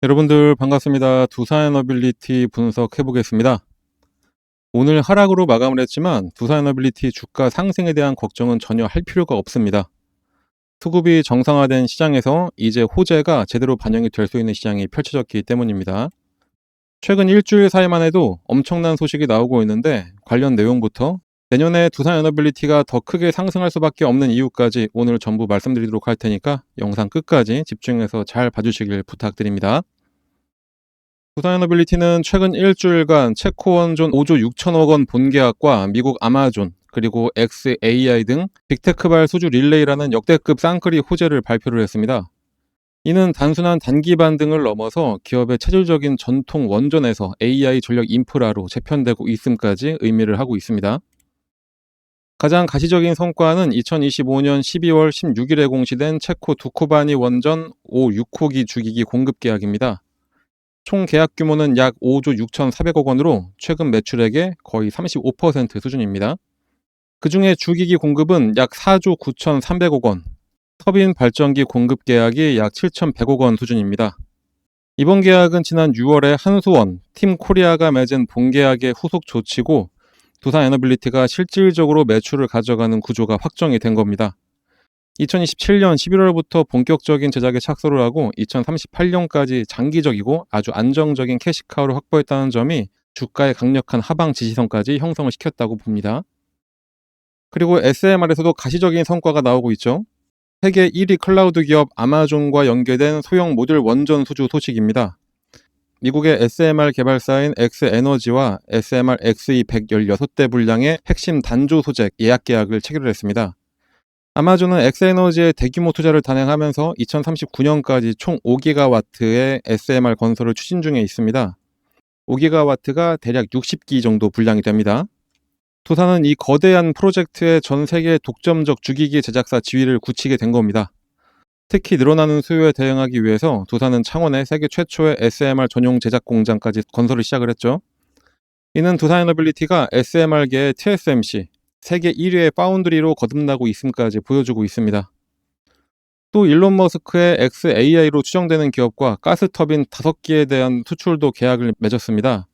여러분들 반갑습니다. 두산에너빌리티 분석해 보겠습니다. 오늘 하락으로 마감을 했지만 두산에너빌리티 주가 상승에 대한 걱정은 전혀 할 필요가 없습니다. 수급이 정상화된 시장에서 이제 호재가 제대로 반영이 될 수 있는 시장이 펼쳐졌기 때문입니다. 최근 일주일 사이만 해도 엄청난 소식이 나오고 있는데 관련 내용부터 내년에 두산에너빌리티가 더 크게 상승할 수밖에 없는 이유까지 오늘 전부 말씀드리도록 할 테니까 영상 끝까지 집중해서 잘 봐주시길 부탁드립니다. 두산에너빌리티는 최근 일주일간 체코 원존 5조 6천억 원 본계약과 미국 아마존 그리고 xAI 등 빅테크발 수주 릴레이라는 역대급 쌍끌이 호재를 발표를 했습니다. 이는 단순한 단기 반등을 넘어서 기업의 체질적인 전통 원전에서 AI 전력 인프라로 재편되고 있음까지 의미를 하고 있습니다. 가장 가시적인 성과는 2025년 12월 16일에 공시된 체코 두코바니 원전 5, 6호기 주기기 공급 계약입니다. 총 계약 규모는 약 5조 6,400억 원으로 최근 매출액의 거의 35% 수준입니다. 그 중에 주기기 공급은 약 4조 9,300억 원, 터빈 발전기 공급 계약이 약 7,100억 원 수준입니다. 이번 계약은 지난 6월에 한수원, 팀코리아가 맺은 본계약의 후속 조치고 두산에너빌리티가 실질적으로 매출을 가져가는 구조가 확정이 된 겁니다. 2027년 11월부터 본격적인 제작에 착수를 하고 2038년까지 장기적이고 아주 안정적인 캐시카우를 확보했다는 점이 주가의 강력한 하방 지지선까지 형성을 시켰다고 봅니다. 그리고 SMR에서도 가시적인 성과가 나오고 있죠. 세계 1위 클라우드 기업 아마존과 연계된 소형 모듈 원전 수주 소식입니다. 미국의 SMR 개발사인 엑스에너지와 SMR XE116대 분량의 핵심 단조 소재 예약 계약을 체결했습니다. 아마존은 엑스에너지의 대규모 투자를 단행하면서 2039년까지 총 5기가와트의 SMR 건설을 추진 중에 있습니다. 5기가와트가 대략 60기 정도 분량이 됩니다. 두산은 이 거대한 프로젝트의 전 세계 독점적 주기기 제작사 지위를 굳히게 된 겁니다. 특히 늘어나는 수요에 대응하기 위해서 두산은 창원에 세계 최초의 SMR 전용 제작 공장까지 건설을 시작을 했죠. 이는 두산에너빌리티가 SMR계의 TSMC, 세계 1위의 파운드리로 거듭나고 있음까지 보여주고 있습니다. 또 일론 머스크의 xAI로 추정되는 기업과 가스터빈 5기에 대한 수출도 계약을 맺었습니다.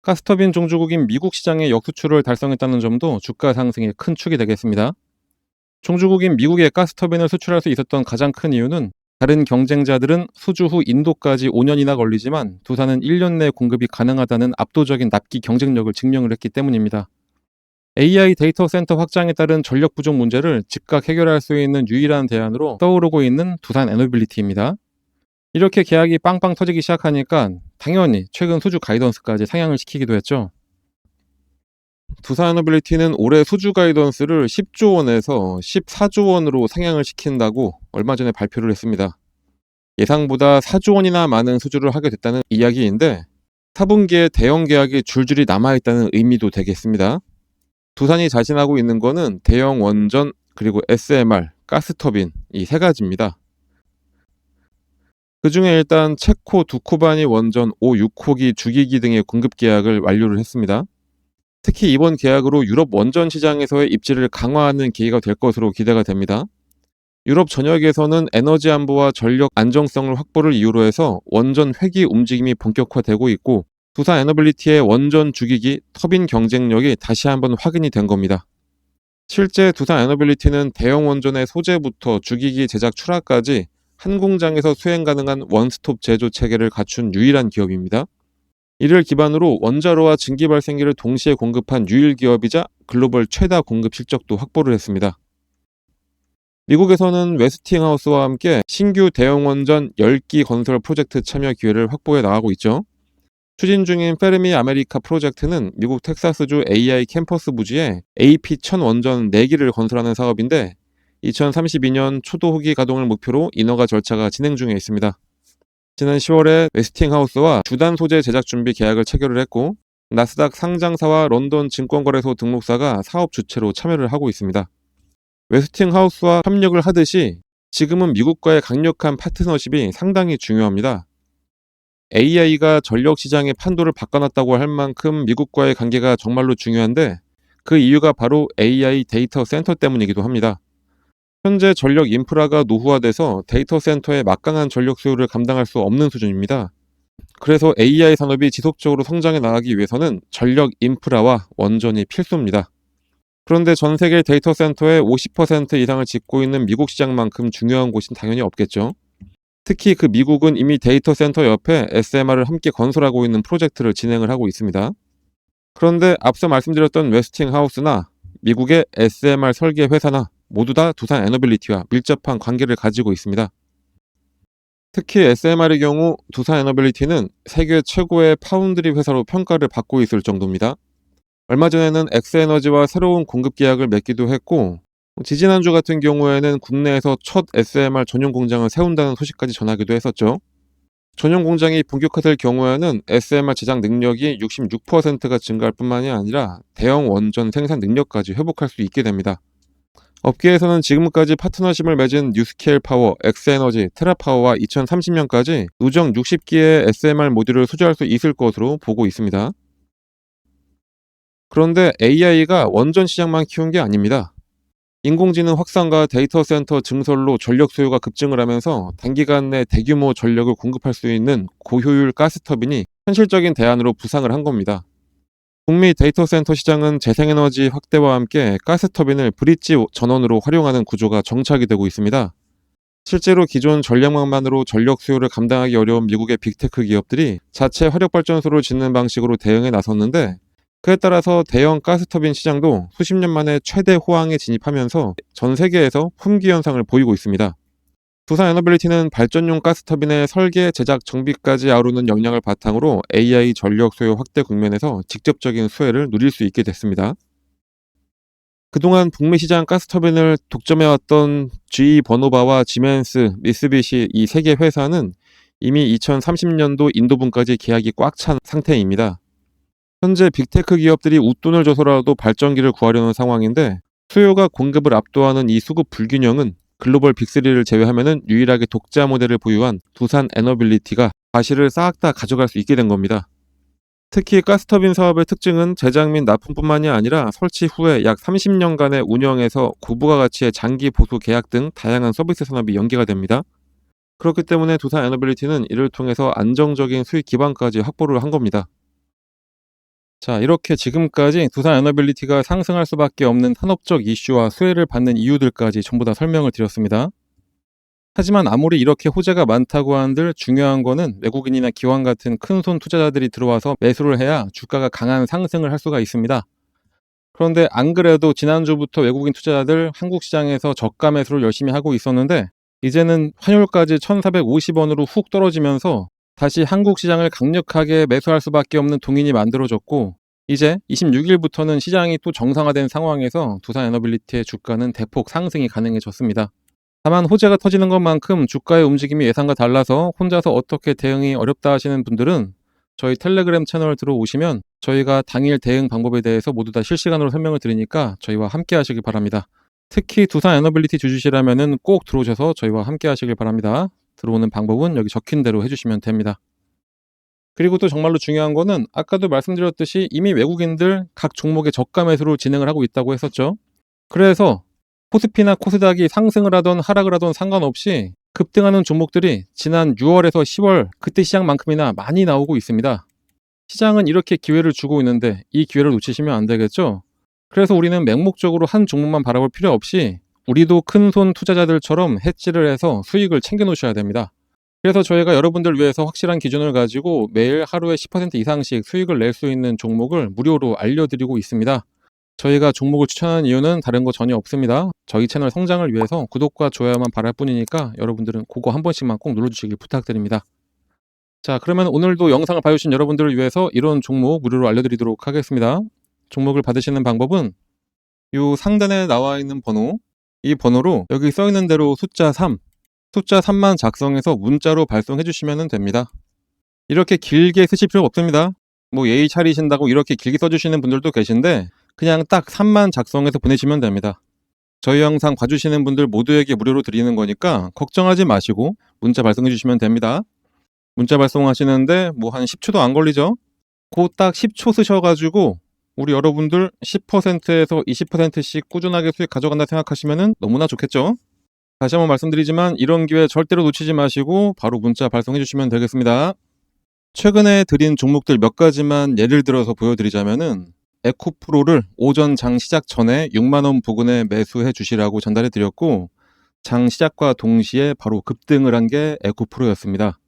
가스터빈 종주국인 미국 시장의 역수출을 달성했다는 점도 주가 상승에 큰 축이 되겠습니다. 종주국인 미국에 가스터빈을 수출할 수 있었던 가장 큰 이유는 다른 경쟁자들은 수주 후 인도까지 5년이나 걸리지만 두산은 1년 내 공급이 가능하다는 압도적인 납기 경쟁력을 증명을 했기 때문입니다. AI 데이터 센터 확장에 따른 전력 부족 문제를 즉각 해결할 수 있는 유일한 대안으로 떠오르고 있는 두산에너빌리티입니다. 이렇게 계약이 빵빵 터지기 시작하니까 당연히 최근 수주 가이던스까지 상향을 시키기도 했죠. 두산에너빌리티는 올해 수주 가이던스를 10조 원에서 14조 원으로 상향을 시킨다고 얼마 전에 발표를 했습니다. 예상보다 4조 원이나 많은 수주를 하게 됐다는 이야기인데 4분기에 대형 계약이 줄줄이 남아있다는 의미도 되겠습니다. 두산이 자신하고 있는 거는 대형 원전 그리고 SMR, 가스터빈 이 세 가지입니다. 그 중에 일단 체코 두코바니 원전 5, 6호기 주기기 등의 공급 계약을 완료를 했습니다. 특히 이번 계약으로 유럽 원전 시장에서의 입지를 강화하는 계기가 될 것으로 기대가 됩니다. 유럽 전역에서는 에너지 안보와 전력 안정성을 확보를 이유로 해서 원전 회귀 움직임이 본격화되고 있고 두산에너빌리티의 원전 주기기, 터빈 경쟁력이 다시 한번 확인이 된 겁니다. 실제 두산에너빌리티는 대형 원전의 소재부터 주기기 제작 출하까지 한 공장에서 수행 가능한 원스톱 제조 체계를 갖춘 유일한 기업입니다. 이를 기반으로 원자로와 증기 발생기를 동시에 공급한 유일 기업이자 글로벌 최다 공급 실적도 확보를 했습니다. 미국에서는 웨스팅하우스와 함께 신규 대형 원전 10기 건설 프로젝트 참여 기회를 확보해 나가고 있죠. 추진 중인 페르미 아메리카 프로젝트는 미국 텍사스주 AI 캠퍼스 부지에 AP1000 원전 4기를 건설하는 사업인데 2032년 초도 후기 가동을 목표로 인허가 절차가 진행 중에 있습니다. 지난 10월에 웨스팅하우스와 주단 소재 제작 준비 계약을 체결을 했고 나스닥 상장사와 런던 증권거래소 등록사가 사업 주체로 참여를 하고 있습니다. 웨스팅하우스와 협력을 하듯이 지금은 미국과의 강력한 파트너십이 상당히 중요합니다. AI가 전력 시장의 판도를 바꿔놨다고 할 만큼 미국과의 관계가 정말로 중요한데 그 이유가 바로 AI 데이터 센터 때문이기도 합니다. 현재 전력 인프라가 노후화돼서 데이터 센터의 막강한 전력 수요를 감당할 수 없는 수준입니다. 그래서 AI 산업이 지속적으로 성장해 나가기 위해서는 전력 인프라와 원전이 필수입니다. 그런데 전 세계 데이터 센터의 50% 이상을 짓고 있는 미국 시장만큼 중요한 곳은 당연히 없겠죠. 특히 그 미국은 이미 데이터 센터 옆에 SMR을 함께 건설하고 있는 프로젝트를 진행을 하고 있습니다. 그런데 앞서 말씀드렸던 웨스팅하우스나 미국의 SMR 설계 회사나 모두 다 두산 에너빌리티와 밀접한 관계를 가지고 있습니다. 특히 SMR의 경우 두산 에너빌리티는 세계 최고의 파운드리 회사로 평가를 받고 있을 정도입니다. 얼마 전에는 엑스에너지와 새로운 공급 계약을 맺기도 했고, 지지난주 같은 경우에는 국내에서 첫 SMR 전용 공장을 세운다는 소식까지 전하기도 했었죠. 전용 공장이 본격화될 경우에는 SMR 제작 능력이 66%가 증가할 뿐만이 아니라 대형 원전 생산 능력까지 회복할 수 있게 됩니다. 업계에서는 지금까지 파트너십을 맺은 뉴스케일 파워, 엑스에너지, 테라파워와 2030년까지 누적 60기의 SMR 모듈을 수주할 수 있을 것으로 보고 있습니다. 그런데 AI가 원전 시장만 키운 게 아닙니다. 인공지능 확산과 데이터 센터 증설로 전력 수요가 급증을 하면서 단기간 내 대규모 전력을 공급할 수 있는 고효율 가스터빈이 현실적인 대안으로 부상을 한 겁니다. 북미 데이터 센터 시장은 재생에너지 확대와 함께 가스터빈을 브릿지 전원으로 활용하는 구조가 정착이 되고 있습니다. 실제로 기존 전력망만으로 전력 수요를 감당하기 어려운 미국의 빅테크 기업들이 자체 화력발전소를 짓는 방식으로 대응에 나섰는데, 그에 따라서 대형 가스터빈 시장도 수십 년 만에 최대 호황에 진입하면서 전 세계에서 품귀 현상을 보이고 있습니다. 두산 에너빌리티는 발전용 가스터빈의 설계, 제작, 정비까지 아우르는 역량을 바탕으로 AI 전력 수요 확대 국면에서 직접적인 수혜를 누릴 수 있게 됐습니다. 그동안 북미 시장 가스터빈을 독점해왔던 GE 버노바와 지멘스, 미쓰비시 이 세 개 회사는 이미 2030년도 인도분까지 계약이 꽉 찬 상태입니다. 현재 빅테크 기업들이 웃돈을 줘서라도 발전기를 구하려는 상황인데, 수요가 공급을 압도하는 이 수급 불균형은 글로벌 빅3를 제외하면 유일하게 독자 모델을 보유한 두산 에너빌리티가 과실을 싹 다 가져갈 수 있게 된 겁니다. 특히 가스터빈 사업의 특징은 제작 및 납품뿐만이 아니라 설치 후에 약 30년간의 운영에서 고부가 가치의 장기 보수 계약 등 다양한 서비스 산업이 연계가 됩니다. 그렇기 때문에 두산 에너빌리티는 이를 통해서 안정적인 수익 기반까지 확보를 한 겁니다. 자, 이렇게 지금까지 두산 에너빌리티가 상승할 수밖에 없는 산업적 이슈와 수혜를 받는 이유들까지 전부 다 설명을 드렸습니다. 하지만 아무리 이렇게 호재가 많다고 한들 중요한 거는 외국인이나 기관 같은 큰손 투자자들이 들어와서 매수를 해야 주가가 강한 상승을 할 수가 있습니다. 그런데 안 그래도 지난주부터 외국인 투자자들 한국 시장에서 저가 매수를 열심히 하고 있었는데, 이제는 환율까지 1,450원으로 훅 떨어지면서 다시 한국 시장을 강력하게 매수할 수밖에 없는 동인이 만들어졌고, 이제 26일부터는 시장이 또 정상화된 상황에서 두산 에너빌리티의 주가는 대폭 상승이 가능해졌습니다. 다만 호재가 터지는 것만큼 주가의 움직임이 예상과 달라서 혼자서 어떻게 대응이 어렵다 하시는 분들은 저희 텔레그램 채널 들어오시면 저희가 당일 대응 방법에 대해서 모두 다 실시간으로 설명을 드리니까 저희와 함께 하시길 바랍니다. 특히 두산 에너빌리티 주주시라면 꼭 들어오셔서 저희와 함께 하시길 바랍니다. 들어오는 방법은 여기 적힌 대로 해주시면 됩니다. 그리고 또 정말로 중요한 거는 아까도 말씀드렸듯이 이미 외국인들 각 종목의 저가 매수로 진행을 하고 있다고 했었죠. 그래서 코스피나 코스닥이 상승을 하던 하락을 하던 상관없이 급등하는 종목들이 지난 6월에서 10월 그때 시장만큼이나 많이 나오고 있습니다. 시장은 이렇게 기회를 주고 있는데 이 기회를 놓치시면 안 되겠죠. 그래서 우리는 맹목적으로 한 종목만 바라볼 필요 없이 우리도 큰손 투자자들처럼 해지를 해서 수익을 챙겨 놓으셔야 됩니다. 그래서 저희가 여러분들 위해서 확실한 기준을 가지고 매일 하루에 10% 이상씩 수익을 낼 수 있는 종목을 무료로 알려드리고 있습니다. 저희가 종목을 추천하는 이유는 다른 거 전혀 없습니다. 저희 채널 성장을 위해서 구독과 좋아요만 바랄 뿐이니까 여러분들은 그거 한 번씩만 꼭 눌러주시길 부탁드립니다. 자, 그러면 오늘도 영상을 봐주신 여러분들을 위해서 이런 종목 무료로 알려드리도록 하겠습니다. 종목을 받으시는 방법은 이 상단에 나와 있는 번호, 이 번호로 여기 써 있는 대로 숫자 3만 작성해서 문자로 발송해 주시면 됩니다. 이렇게 길게 쓰실 필요 없습니다. 뭐 예의 차리신다고 이렇게 길게 써주시는 분들도 계신데 그냥 딱 3만 작성해서 보내시면 됩니다. 저희 영상 봐주시는 분들 모두에게 무료로 드리는 거니까 걱정하지 마시고 문자 발송해 주시면 됩니다. 문자 발송하시는데 뭐 한 10초도 안 걸리죠? 그 딱 10초 쓰셔가지고 우리 여러분들 10%에서 20%씩 꾸준하게 수익 가져간다 생각하시면 너무나 좋겠죠? 다시 한번 말씀드리지만 이런 기회 절대로 놓치지 마시고 바로 문자 발송해 주시면 되겠습니다. 최근에 드린 종목들 몇 가지만 예를 들어서 보여드리자면은 에코프로를 오전 장 시작 전에 6만원 부근에 매수해 주시라고 전달해 드렸고, 장 시작과 동시에 바로 급등을 한 게 에코프로였습니다.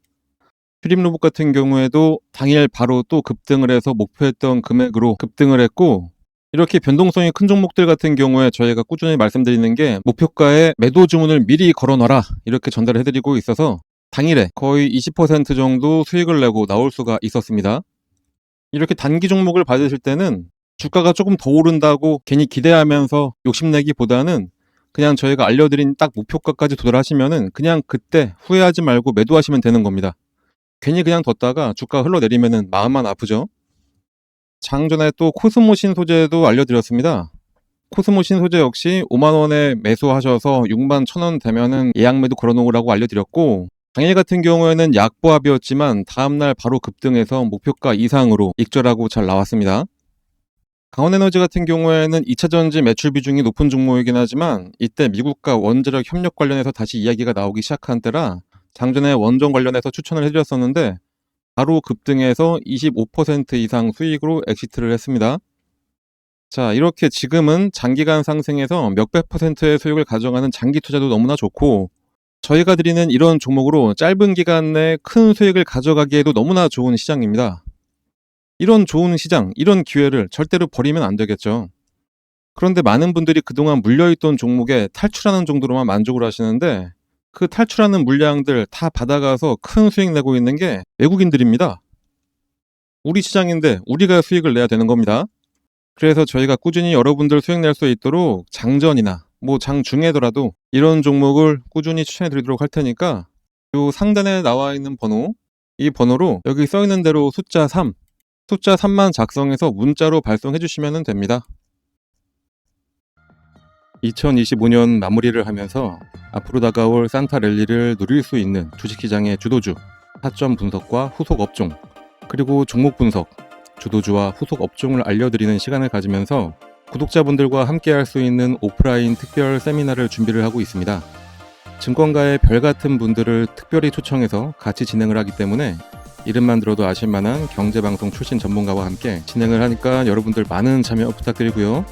휴림로봇 같은 경우에도 당일 바로 또 급등을 해서 목표했던 금액으로 급등을 했고, 이렇게 변동성이 큰 종목들 같은 경우에 저희가 꾸준히 말씀드리는 게 목표가에 매도 주문을 미리 걸어놔라 이렇게 전달을 해드리고 있어서 당일에 거의 20% 정도 수익을 내고 나올 수가 있었습니다. 이렇게 단기 종목을 받으실 때는 주가가 조금 더 오른다고 괜히 기대하면서 욕심내기보다는 그냥 저희가 알려드린 딱 목표가까지 도달하시면은 그냥 그때 후회하지 말고 매도하시면 되는 겁니다. 괜히 그냥 뒀다가 주가 흘러내리면은 마음만 아프죠. 장전에 또 코스모 신소재도 알려드렸습니다. 코스모 신소재 역시 5만원에 매수하셔서 6만 1천원 되면은 예약 매도 걸어놓으라고 알려드렸고, 당일 같은 경우에는 약보합이었지만 다음날 바로 급등해서 목표가 이상으로 익절하고 잘 나왔습니다. 강원에너지 같은 경우에는 2차전지 매출 비중이 높은 종목이긴 하지만 이때 미국과 원자력 협력 관련해서 다시 이야기가 나오기 시작한 때라 장전에 원전 관련해서 추천을 해드렸었는데 바로 급등해서 25% 이상 수익으로 엑시트를 했습니다. 자, 이렇게 지금은 장기간 상승해서 몇백 %의 수익을 가져가는 장기 투자도 너무나 좋고, 저희가 드리는 이런 종목으로 짧은 기간 내에 큰 수익을 가져가기에도 너무나 좋은 시장입니다. 이런 좋은 시장, 이런 기회를 절대로 버리면 안 되겠죠. 그런데 많은 분들이 그동안 물려있던 종목에 탈출하는 정도로만 만족을 하시는데 그 탈출하는 물량들 다 받아가서 큰 수익 내고 있는 게 외국인들입니다. 우리 시장인데 우리가 수익을 내야 되는 겁니다. 그래서 저희가 꾸준히 여러분들 수익 낼 수 있도록 장전이나 장중에더라도 이런 종목을 꾸준히 추천해 드리도록 할 테니까 요 상단에 나와 있는 번호, 이 번호로 여기 써 있는 대로 숫자 3만 작성해서 문자로 발송해 주시면 됩니다. 2025년 마무리를 하면서 앞으로 다가올 산타 랠리를 누릴 수 있는 주식시장의 주도주, 타점 분석과 후속 업종, 그리고 종목 분석, 주도주와 후속 업종을 알려드리는 시간을 가지면서 구독자분들과 함께 할 수 있는 오프라인 특별 세미나를 준비를 하고 있습니다. 증권가의 별같은 분들을 특별히 초청해서 같이 진행을 하기 때문에 이름만 들어도 아실만한 경제방송 출신 전문가와 함께 진행을 하니까 여러분들 많은 참여 부탁드리고요.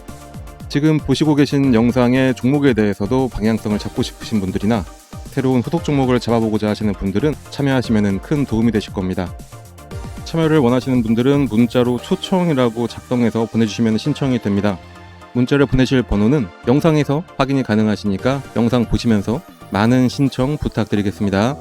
지금 보시고 계신 영상의 종목에 대해서도 방향성을 잡고 싶으신 분들이나 새로운 후속 종목을 잡아보고자 하시는 분들은 참여하시면 큰 도움이 되실 겁니다. 참여를 원하시는 분들은 문자로 초청이라고 작성해서 보내주시면 신청이 됩니다. 문자를 보내실 번호는 영상에서 확인이 가능하시니까 영상 보시면서 많은 신청 부탁드리겠습니다.